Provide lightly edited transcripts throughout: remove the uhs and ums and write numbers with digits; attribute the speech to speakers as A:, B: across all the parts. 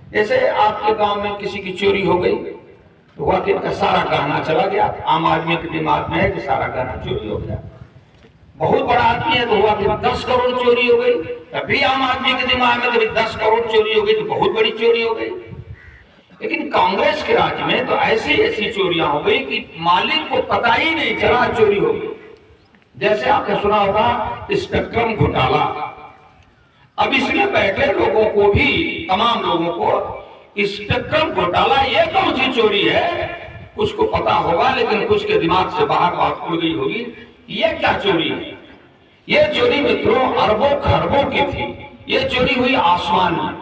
A: जैसे आपके गांव में किसी की चोरी हो गई तो हुआ कि इनका सारा गहना चला गया। आम आदमी के दिमाग में है कि सारा गहना चोरी हो गया। बहुत बड़ा आदमी है तो हुआ कि 10 करोड़ चोरी हो गई, तभी आम आदमी के दिमाग में कभी 10 करोड़ चोरी हो गई तो बहुत बड़ी चोरी हो गई। लेकिन कांग्रेस के राज में तो ऐसी ऐसी चोरियां हो गई कि मालिक को पता ही नहीं चला चोरी हो गई। जैसे आपने सुना होगा स्पेक्ट्रम घोटाला। अब इसमें बैठे लोगों को भी, तमाम लोगों को स्पेक्ट्रम घोटाला ये कौन सी चोरी है कुछ को पता होगा, लेकिन कुछ के दिमाग से बाहर बात उड़ गई होगी ये क्या चोरी है। ये चोरी मित्रों अरबों खरबों की थी। ये चोरी हुई आसमान में।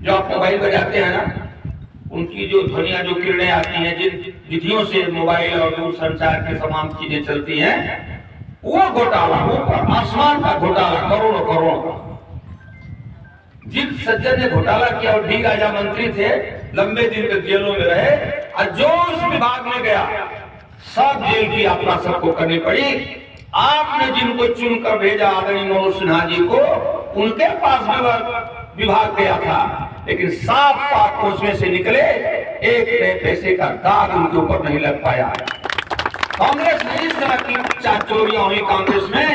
A: जो आप मोबाइल बजाते हैं ना, उनकी जो ध्वनियां, जो किरणें आती हैं, जिन विधियों से मोबाइल और दूरसंचार की तमाम चीजें चलती हैं, वो घोटाला, वो आसमान का घोटाला, करोड़ों करोड़ों का। जिन सज्जन ने घोटाला किया और डी राजा मंत्री थे, लंबे दिन तक जेलों में रहे, और जो उस विभाग में गया सब जेल की यात्रा सबको करनी पड़ी। आपने जिनको चुनकर भेजा आदरणीय मनोज सिन्हा जी को, उनके पास विभाग गया था, लेकिन साफ पाक उसमें से निकले, एक पैसे का दाग उनके ऊपर नहीं लग पाया। कांग्रेस ने इस तरह की 4 चोरियां हुई कांग्रेस में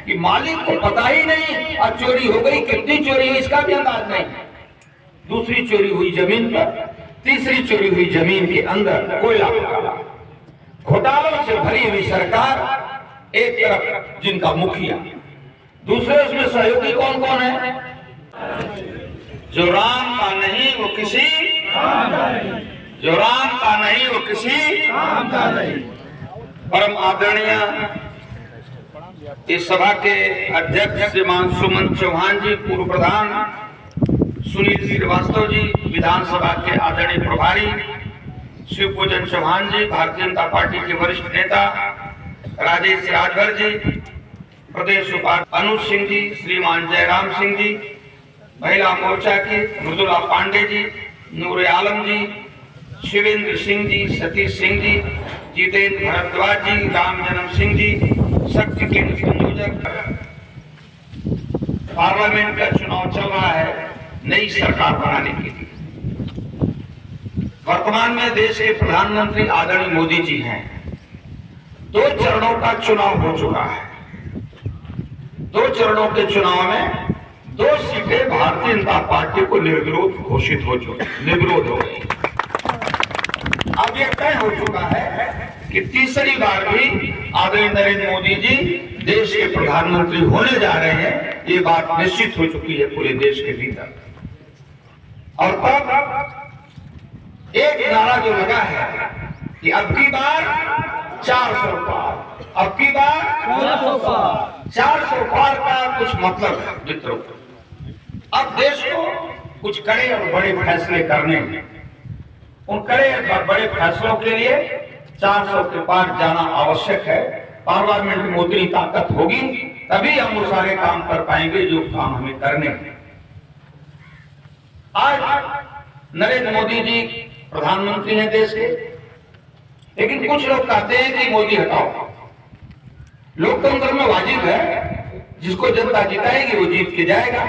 A: कि मालिक को पता ही नहीं और चोरी हो गई। कितनी चोरी हुई इसका भी अंदाज नहीं। दूसरी चोरी हुई जमीन पर, तीसरी चोरी हुई जमीन के अंदर कोयला घोटाला। घोटालों से भरी हुई सरकार, एक तरफ जिनका मुखिया, दूसरे उसमें सहयोगी कौन कौन है? जो राम का नहीं वो किसी काम का नहीं, जो राम का नहीं वो किसी काम का नहीं। परम आदरणीय इस सभा के अध्यक्ष श्रीमान सुमन चौहान जी, पूर्व प्रधान सुनील श्रीवास्तव जी, विधानसभा के आदरणीय प्रभारी शिवपूजन चौहान जी, भारतीय जनता पार्टी के वरिष्ठ नेता राजेश राजभर जी, प्रदेश उपाध्यक्ष अनुज सिंह जी, श्रीमान जयराम सिंह जी, महिला मोर्चा की मृदुला पांडे जी, नूर आलम जी, शिवेंद्र सिंह जी, सतीश सिंह जी, जितेंद्र भारद्वाज जी, राम जन्म सिंह जी, शक्ति केंद्र संयोजक। पार्लियामेंट का चुनाव चल रहा है नई सरकार बनाने के लिए। वर्तमान में देश के प्रधानमंत्री आदरणीय मोदी जी हैं। 2 चरणों का चुनाव हो चुका है। 2 चरणों के चुनाव में 2 सीटें भारतीय जनता पार्टी को निर्विरोध घोषित हो चुकी, निर्विरोध हो गई। अब यह तय हो चुका है कि तीसरी बार भी आदरणीय नरेंद्र मोदी जी देश के प्रधानमंत्री होने जा रहे हैं। ये बात निश्चित हो चुकी है पूरे देश के भीतर। और तब एक नारा जो लगा है कि अब की बार 400 पार, अब की बार 400 पार का कुछ मतलब है मित्रों। अब देश को कुछ कड़े और बड़े फैसले करने हैं। उन कड़े और बड़े फैसलों के लिए 400 के पार जाना आवश्यक है। पार्लियामेंट में उतनी ताकत होगी तभी हम वो सारे काम कर पाएंगे जो काम हमें करने हैं। आज नरेंद्र मोदी जी प्रधानमंत्री हैं देश के, लेकिन कुछ लोग कहते हैं कि मोदी हटाओ। लोकतंत्र में वाजिब है, जिसको जनता जिताएगी वो जीत के जाएगा,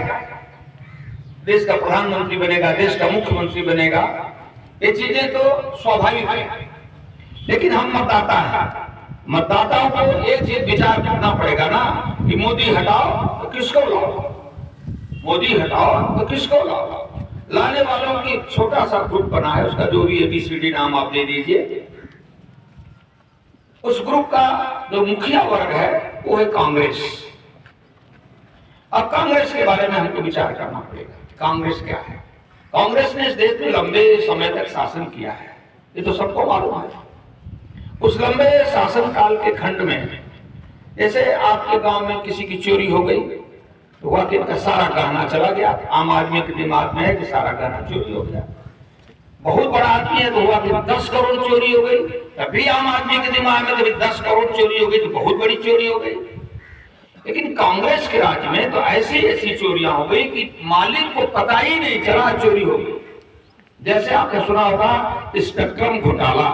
A: देश का प्रधानमंत्री बनेगा, देश का मुख्यमंत्री बनेगा। ये चीजें तो स्वाभाविक है। लेकिन हम मतदाता हैं, मतदाताओं को एक चीज विचार करना पड़ेगा ना कि मोदी हटाओ तो किसको लाओ, मोदी हटाओ तो किसको लाओ। लाने वालों की एक छोटा सा ग्रुप बना है, उसका जो भी ABCD नाम आप दे दीजिए। उस ग्रुप का जो मुखिया वर्ग है वो है कांग्रेस। अब कांग्रेस के बारे में हमको विचार करना पड़ेगा। कांग्रेस क्या है? कांग्रेस ने इस देश में लंबे समय तक शासन किया है, ये तो सबको मालूम है। उस लंबे शासन काल के खंड में जैसे आपके गांव में किसी की चोरी हो गई तो हुआ कि इनका सारा गहना चला गया। आम आदमी के दिमाग में है कि सारा गहना चोरी हो गया। बहुत बड़ा आदमी है तो हुआ कि 10 करोड़ चोरी हो गई, तभी आम आदमी के दिमाग में कभी 10 करोड़ चोरी हो गई तो बहुत बड़ी चोरी हो गई। लेकिन कांग्रेस के राज में तो ऐसी ऐसी चोरियां हो गई कि मालिक को पता ही नहीं चला चोरी हो गई। जैसे आपने सुना होगा स्पेक्ट्रम घोटाला।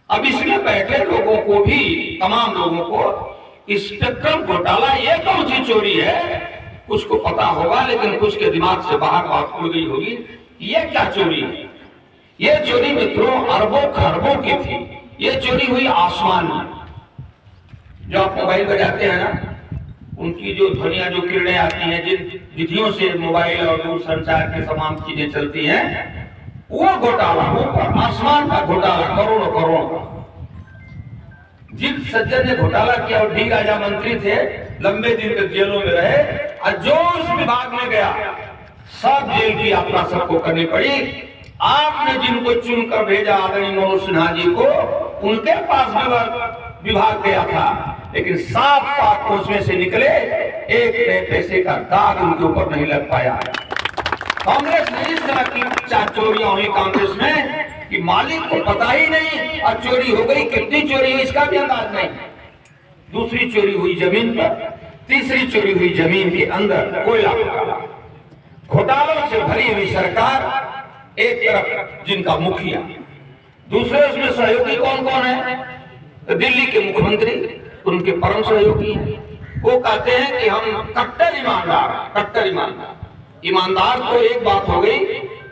A: अब इसमें बैठे लोगों को भी, तमाम लोगों को स्पेक्ट्रम घोटाला ये कौन सी चोरी है कुछ को पता होगा, लेकिन कुछ के दिमाग से बाहर बात उड़ गई होगी। ये क्या चोरी है? ये चोरी मित्रों अरबों खरबों की थी। ये चोरी हुई आसमान में। जो आप मोबाइल बजाते हैं ना, उनकी जो ध्वनियां, जो किरणें आती हैं, जिन विधियों से मोबाइल और दूरसंचार के तमाम चीजें चलती हैं, वो घोटाला, ऊपर आसमान का घोटाला, करोड़ों करोड़ों का। जिस सज्जन ने घोटाला किया और डी राजा मंत्री थे, लंबे दिन तक जेलों में रहे, और जो उस विभाग में गया सब जेल की यात्रा सबको करनी पड़ी। आपने जिनको चुनकर भेजा आदरणीय मनोज सिन्हा जी को, उनके पास विभाग गया था, लेकिन 7 पाक उसमें से निकले, एक पैसे का दाग उनके ऊपर नहीं लग पाया। कांग्रेस ने इस तरह की 4 चोरियां हुई कांग्रेस में कि मालिक को पता ही नहीं, और चोरी हो गई। कितनी चोरी हुई इसका भी अंदाज नहीं। दूसरी चोरी हुई जमीन पर, तीसरी चोरी हुई जमीन के अंदर कोयला घोटाला। घोटालों से भरी हुई सरकार, एक तरफ जिनका मुखिया, दूसरे उसमें सहयोगी कौन कौन है? तो दिल्ली के मुख्यमंत्री उनके परम सहयोगी हैं। वो कहते हैं कि हम कट्टर ईमानदार हैं, कट्टर ईमानदार। ईमानदार तो एक बात हो गई,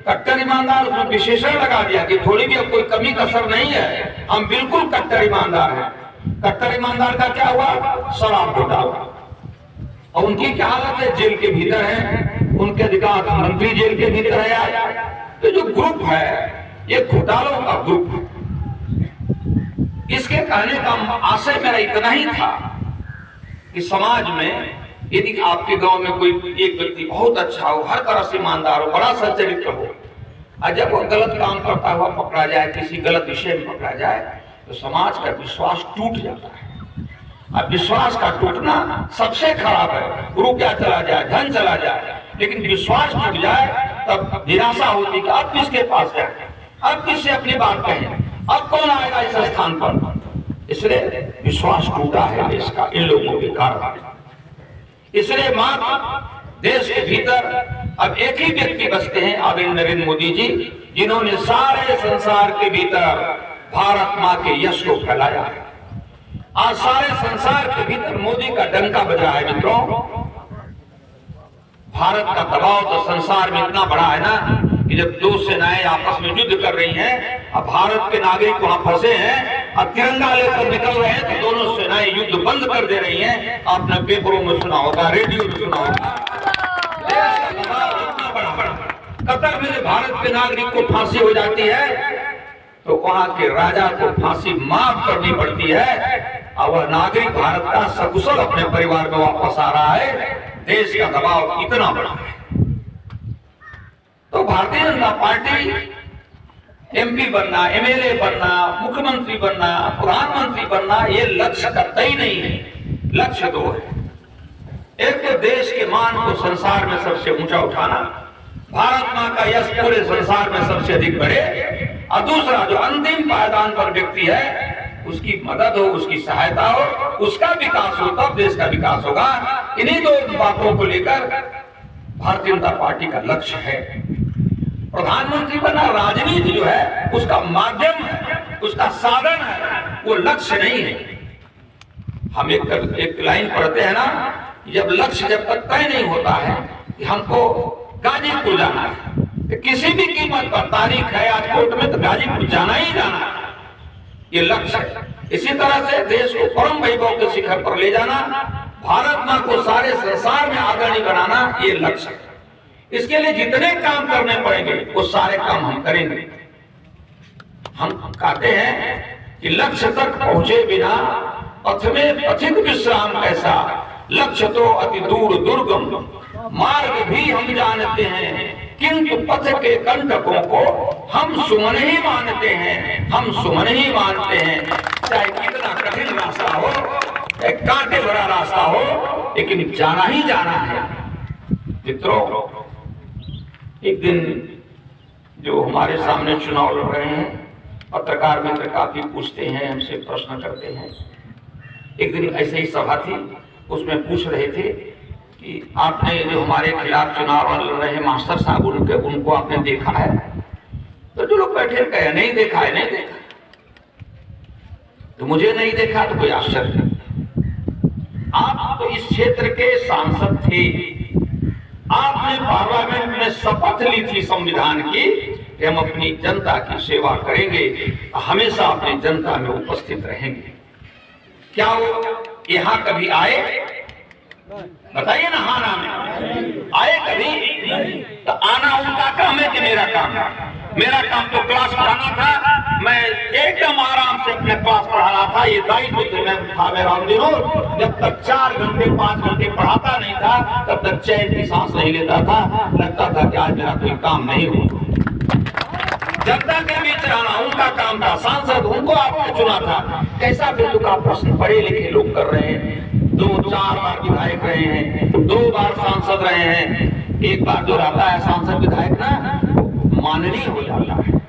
A: कट्टर ईमानदार उसमें विशेषण लगा दिया कि थोड़ी भी अब कोई कमी कसर नहीं है, हम बिल्कुल कट्टर ईमानदार हैं। कट्टर ईमानदार का क्या हुआ? शराब घोटाला। और उनकी क्या हालत है? जेल के भीतर है, उनके अधिकार मंत्री जेल के भीतर है। तो जो ग्रुप है, ये घोटालों का ग्रुप। इसके कहने का आशय मेरा इतना ही था कि समाज में यदि आपके गांव में कोई एक व्यक्ति बहुत अच्छा हो, हर तरह से ईमानदार हो, बड़ा सच्चरित्र हो, और जब वो गलत काम करता हुआ पकड़ा जाए, किसी गलत विषय में पकड़ा जाए, तो समाज का विश्वास टूट जाता है। अब विश्वास का टूटना सबसे खराब है। रुपया चला जाए, धन चला जाए, लेकिन विश्वास टूट जाए तब निराशा होती कि अब किसके पास जाए, अब किससे अपनी बात कहें, अब कौन आएगा इस स्थान पर। इसलिए विश्वास टूटा है देश का इन लोगों के कारण। इसलिए मात्र देश के भीतर अब एक ही व्यक्ति बसते हैं, आदरणीय नरेंद्र मोदी जी, जिन्होंने सारे संसार के भीतर भारत मां के यश को फैलाया है। आज सारे संसार के भीतर मोदी का डंका बज रहा है। मित्रों, भारत का दबाव तो संसार में इतना बड़ा है ना कि जब 2 सेनाएं आपस में युद्ध कर रही हैं, अब भारत के नागरिक वहां फंसे हैं, अब तिरंगा लेकर निकल रहे हैं, तो दोनों सेनाएं युद्ध बंद कर दे रही हैं। आपने पेपरों में सुना होगा, रेडियो में सुना होगा। देश का दबाव इतना बड़ा। कतर में भारत के नागरिक को फांसी हो जाती है, तो वहां के राजा को फांसी माफ करनी पड़ती है, और वह नागरिक भारत का सकुशल अपने परिवार में वापस आ रहा है। देश का दबाव इतना बड़ा है। तो भारतीय जनता पार्टी एमपी बनना, एमएलए बनना, मुख्यमंत्री बनना, प्रधानमंत्री बनना, ये लक्ष्य कतई नहीं है। लक्ष्य 2 है। एक तो देश के मान को संसार में सबसे ऊंचा उठाना, भारत मां का यश पूरे संसार में सबसे अधिक बढ़े, और दूसरा जो अंतिम पायदान पर व्यक्ति है, उसकी मदद हो, उसकी सहायता हो, उसका विकास हो, तब देश का विकास होगा। इन्हीं 2 बातों को लेकर भारतीय जनता पार्टी का लक्ष्य है। प्रधानमंत्री बनना राजनीति जो है उसका माध्यम है, उसका साधन है, वो लक्ष्य नहीं है। हम एक लाइन पढ़ते हैं ना, जब लक्ष्य जब तक तय नहीं होता है कि हमको गाजीपुर जाना है, तो किसी भी कीमत पर, तारीख है आज कोर्ट में, तो गाजीपुर जाना ही जाना है, ये लक्ष्य है। इसी तरह से देश को परम वैभव के शिखर पर ले जाना, भारत मां को सारे संसार में आदरणीय बनाना, ये लक्ष्य है। इसके लिए जितने काम करने पड़ेंगे वो सारे काम हम करेंगे। हम कहते हैं कि लक्ष्य तक पहुंचे बिना पथ में पथिक विश्राम कैसा, लक्ष्य तो अति दूर दुर्गम, मार्ग भी हम जानते हैं, किंतु पथ के कंटकों को हम सुमन ही मानते हैं, हम सुमन ही मानते हैं। चाहे कितना कठिन रास्ता हो, चाहे कांटे भरा रास्ता हो, लेकिन जाना ही जाना है। मित्रों, एक दिन जो हमारे सामने चुनाव लड़ रहे हैं, पत्रकार मित्र काफी पूछते हैं, हमसे प्रश्न करते हैं। एक दिन ऐसे ही सभा थी, उसमें पूछ रहे थे कि आपने जो हमारे खिलाफ चुनाव लड़ रहे हैं मास्टर साहब, उनको आपने देखा है? तो जो लोग बैठे कहे नहीं देखा है, नहीं देखा। तो मुझे नहीं देखा तो कोई आश्चर्य नहीं। आप तो इस क्षेत्र के सांसद थे, आपने पार्लियामेंट में शपथ ली थी संविधान की कि हम अपनी जनता की सेवा करेंगे, हमेशा अपनी जनता में उपस्थित रहेंगे। क्या वो यहाँ कभी आए? बताइए ना। हाँ ना में आए कभी? तो आना उनका काम है कि मेरा काम है? मेरा काम तो क्लास पढ़ाना था। मैं एकदम आराम से अपने क्लास पढ़ाना था, ये दायित्व था मेरा उन दिनों। जब तक 4 घंटे 5 घंटे पढ़ाता नहीं था तब तक चैन की सांस नहीं लेता था। लगता था कि आज मेरा कोई काम नहीं हुआ। जनता के बीच रहना उनका काम था। सांसद उनको आपने चुना था। कैसा बेतुका प्रश्न पढ़े लिखे लोग कर रहे हैं। 2-4 बार विधायक रहे हैं, 2 बार सांसद रहे हैं। एक बार जो रहता है सांसद विधायक ना, माननीय हो जाता है।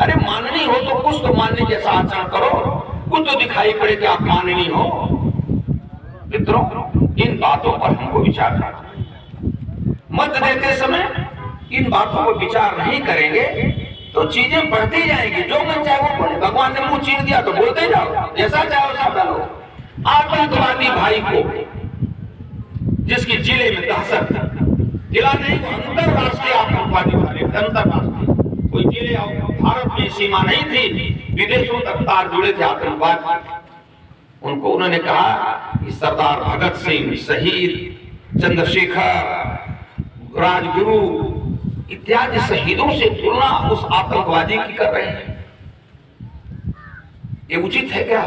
A: अरे माननीय हो तो कुछ तो माननीय जैसा आचरण करो, कुछ तो दिखाई पड़े कि आप माननीय हो। मित्रों, इन बातों पर हमको विचार करना। मत देते समय इन बातों पर विचार नहीं करेंगे तो चीजें बढ़ती जाएंगी। जो मन चाहे वो बोले। भगवान ने मुंह चीर दिया तो बोलते जाओ, जैसा चाहे वैसा बोलो। आतंकवादी भाई को जिसकी जिले में दहशत, जिला नहीं, अंतरराष्ट्रीय आतंकवादी भाई, अंतरराष्ट्रीय कोई जिले भारत में सीमा नहीं थी, विदेशों तक तार जुड़े थे आतंकवाद। उनको उन्होंने कहा कि सरदार भगत सिंह, शहीद चंद्रशेखर, राजगुरु इत्यादि शहीदों से तुलना उस आतंकवादी की कर रहे हैं। ये उचित है क्या?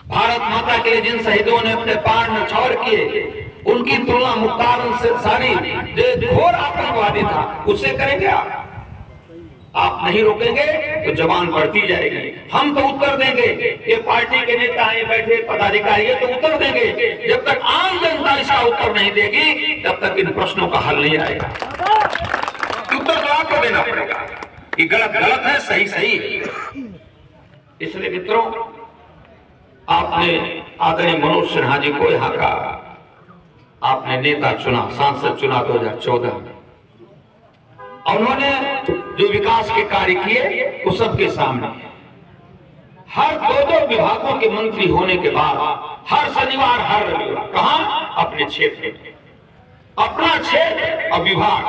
A: भारत माता के लिए जिन शहीदों ने अपने प्राण न्यौछावर किए, उनकी तुलना मुख्तार अंसारी जो घोर आतंकवादी था उससे करेंगे आप नहीं रोकेंगे तो जवान बढ़ती जाएगी। हम तो उत्तर देंगे, ये पार्टी के नेता हैं बैठे पदाधिकारी तो उत्तर देंगे। जब तक आम जनता इसका उत्तर नहीं देगी तब तक इन प्रश्नों का हल नहीं आएगा। उत्तर तो आपको देना पड़ेगा कि गलत गलत है, सही सही है। इसलिए मित्रों, आपने आदरणीय मनोज सिन्हा जी को यहाँ का आपने नेता चुना, सांसद चुना 2014 में। उन्होंने जो विकास के कार्य किए वो सबके सामने। हर 2-2 विभागों के मंत्री होने के बाद हर शनिवार हर रविवार कहाँ? अपने क्षेत्र में, अपना क्षेत्र और विभाग।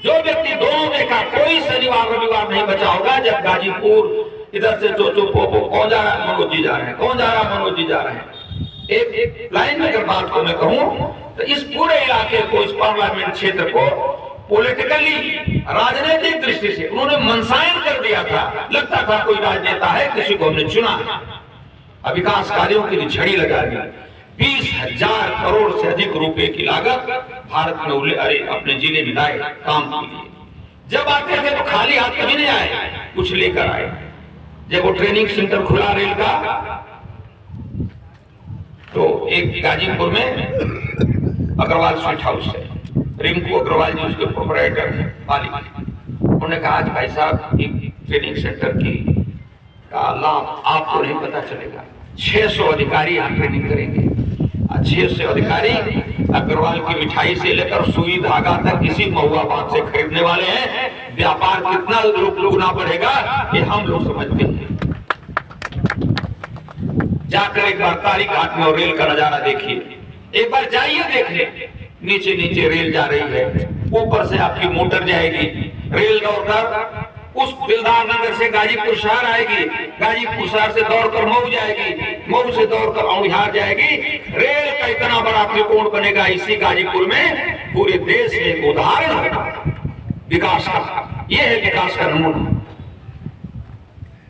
A: जो व्यक्ति दोनों देखा, कोई शनिवार रविवार नहीं बचा होगा जब गाजीपुर इधर से चोचो पोपो कौन जा रहा है? मनोज जी जा रहे हैं। कौन जा रहा है? मनोज जी जा रहे हैं। एक लाइन में अगर बात को मैं कहूं तो इस पूरे इलाके को, इस पार्लियामेंट क्षेत्र को पॉलिटिकली, राजनीतिक दृष्टि से उन्होंने मनसायन कर दिया था। लगता था कोई राजनेता है, किसी को हमने चुना। अब विकास कार्यों की झड़ी लगा दी। 20,000 करोड़ से अधिक रुपए की लागत भारत में अपने जिले में लाए काम के लिए। जब आते थे तो खाली हाथ कभी नहीं आए, कुछ लेकर आए। जब वो ट्रेनिंग सेंटर खुला रेल का तो एक गाजीपुर में अग्रवाल स्वीट हाउस है, रिंकू अग्रवाल जी उसके प्रोपराइटर हैं, मालिक। उन्होंने कहा आज भाई साहब एक ट्रेनिंग सेंटर की का लाभ आपको नहीं पता चलेगा। 600 अधिकारी यहाँ ट्रेनिंग करेंगे। 600 अधिकारी अग्रवाल की मिठाई से लेकर सुई धागा तक किसी महुआ बात से खरीदने वाले हैं। व्यापार कितना दुगना बढ़ेगा ये हम लोग समझते हैं। जाकर एक बार तारी घाट में और रेल का नजारा देखिए। एक बार जाइए देख ले, नीचे नीचे रेल जा रही है, ऊपर से आपकी मोटर जाएगी, रेल दौड़कर उस दिलदार नगर से गाजीपुर शहर आएगी, गाजीपुर शहर से दौड़कर मऊ जाएगी, मऊ से दौड़कर औंढियार जाएगी। रेल का इतना बड़ा त्रिकोण बनेगा इसी गाजीपुर में, पूरे देश में एक उदाहरण होगा विकास का। यह है विकास का नमूना।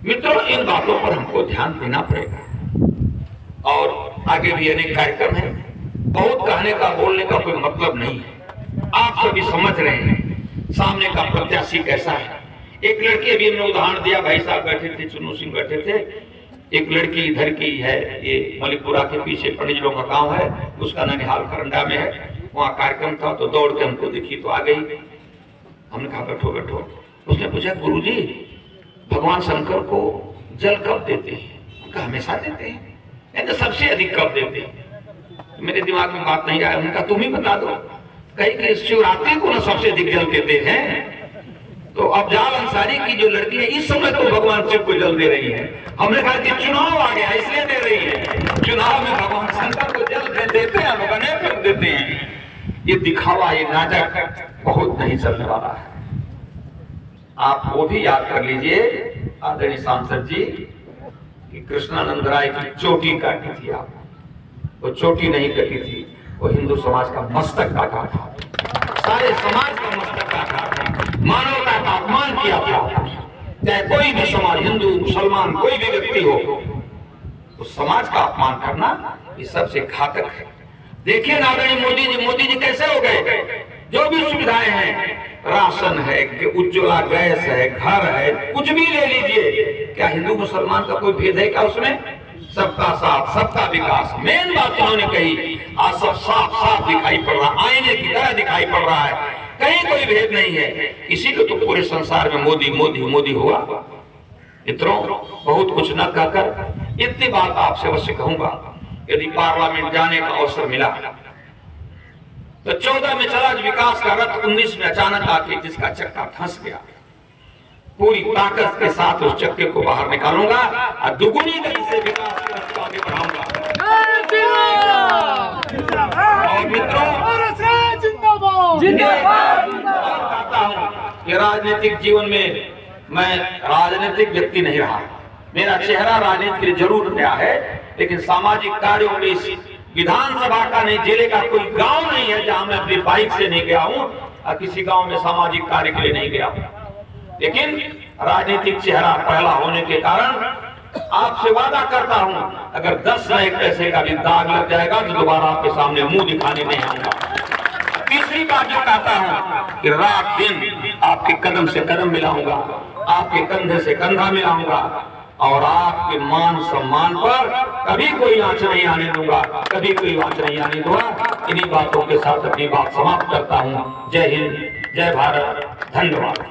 A: मित्रों, इन बातों पर हमको ध्यान देना पड़ेगा और आगे भी अनेक कार्यक्रम है। बहुत कहने का, बोलने का कोई मतलब नहीं है। आप सभी समझ रहे हैं सामने का प्रत्याशी कैसा है। एक लड़की, अभी हमने उदाहरण दिया, भाई साहब बैठे थे, चुन्नू सिंह बैठे थे। एक लड़की इधर की है, ये मलिकपुरा के पीछे पंडित लोगों का गांव है, उसका ननिहाल करंडा में है। वहाँ कार्यक्रम था तो दौड़ के हमको देखी तो आ गई। हमने कहा बैठो बैठो। उसने पूछा गुरुजी भगवान शंकर को जल कब देते हैं? उनका हमेशा देते हैं, तो सबसे अधिक कब देते हैं? मेरे दिमाग में बात नहीं आया। उनका तुम ही बता दो। कहीं कि शिवरात्रि को ना सबसे अधिक जल देते हैं। तो अफजाल अंसारी की जो लड़की है इस समय तो भगवान शिव को जल दे रही है। हमने कहा कि चुनाव आ गया इसलिए दे रही है। चुनाव में भगवान शंकर को जल देते हैं, लोग अनेक लोग देते हैं। ये दिखावा, ये नाटक बहुत नहीं चलने वाला है। आप वो भी याद कर लीजिए आदरणीय सांसद जी कि कृष्णानंद राय की चोटी काटी थी आप, वो चोटी नहीं कटी थी, वो हिंदू समाज का मस्तक काटा था, सारे समाज का मस्तक काटा था, मानवता का अपमान किया था। चाहे कोई भी समाज, हिंदू मुसलमान कोई भी व्यक्ति हो, उस समाज का अपमान करना ये सबसे घातक है। देखिए ना आदरणीय मोदी जी कैसे हो गए, जो भी सुविधाएं हैं, राशन है, उज्ज्वला गैस है, घर है, कुछ भी ले लीजिए, क्या हिंदू मुसलमान का कोई भेद है क्या उसमें? सबका साथ, सबका विकास, मेन बात उन्होंने कही। आज सब साफ साफ दिखाई पड़ रहा, आईने की तरह दिखाई पड़ रहा है, कहीं कोई भेद नहीं है। इसीलिए तो पूरे संसार में मोदी मोदी मोदी हुआ। मित्रों, बहुत कुछ न कहकर इतनी बात आपसे अवश्य कहूंगा, यदि पार्लियामेंट जाने का अवसर मिला तो 14 में चला विकास का रथ, 19 में अचानक आके जिसका चक्का फंस गया, पूरी ताकत के साथ उस चक्के को बाहर निकालूंगा और दुगुनी गति से विकास के रथ को आगे बढ़ाऊंगा। और मित्रों, कहता हूं कि राजनीतिक जीवन में मैं राजनीतिक व्यक्ति नहीं रहा, मेरा चेहरा राजनीति के लिए जरूर नया है, लेकिन सामाजिक कार्यों में इस विधानसभा का नहीं, जिले का कोई गांव नहीं है जहां मैं अपनी बाइक से नहीं गया हूं और किसी गांव में सामाजिक कार्य के लिए नहीं गया हूं। लेकिन राजनीतिक चेहरा पहला होने के कारण आपसे वादा करता हूं, अगर 10 नए पैसे का भी दाग लग जाएगा तो दोबारा आपके सामने मुंह दिखाने नहीं आऊंगा। तीसरी बात जो कहता हूं कि रात दिन आपके कदम से कदम मिलाऊंगा, आपके कंधे से कंधा मिलाऊंगा और आपके मान सम्मान पर कभी कोई आंच नहीं आने दूंगा, कभी कोई आंच नहीं आने दूंगा। इन्हीं बातों के साथ अपनी बात समाप्त करता हूं। जय हिंद, जय भारत, धन्यवाद।